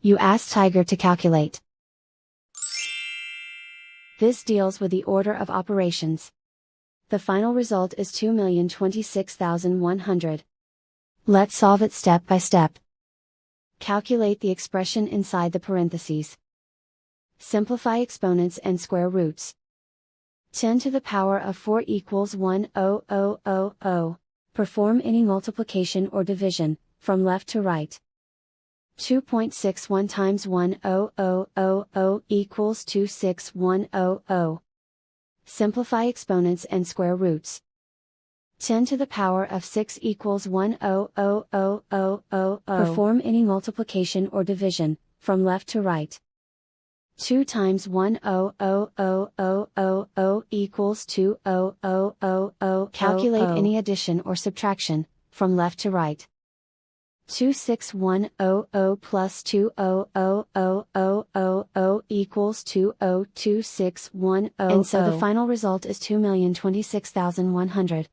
You ask Tiger to calculate. This deals with the order of operations. The final result is 2,026,100. Let's solve it step by step. Calculate the expression inside the parentheses. Simplify exponents and square roots. 10 to the power of 4 equals 1,000,000. Perform any multiplication or division, from left to right. 2.61 times 1,000,000 equals 26100. Simplify exponents and square roots. 10 to the power of 6 equals 1,000,000. Perform any multiplication or division, from left to right. 2 times 1,000,000 equals 2,000,000. Calculate any addition or subtraction, from left to right. 26100 plus 2,000,000 equals 2,026,100. And so the final result is 2,026,100.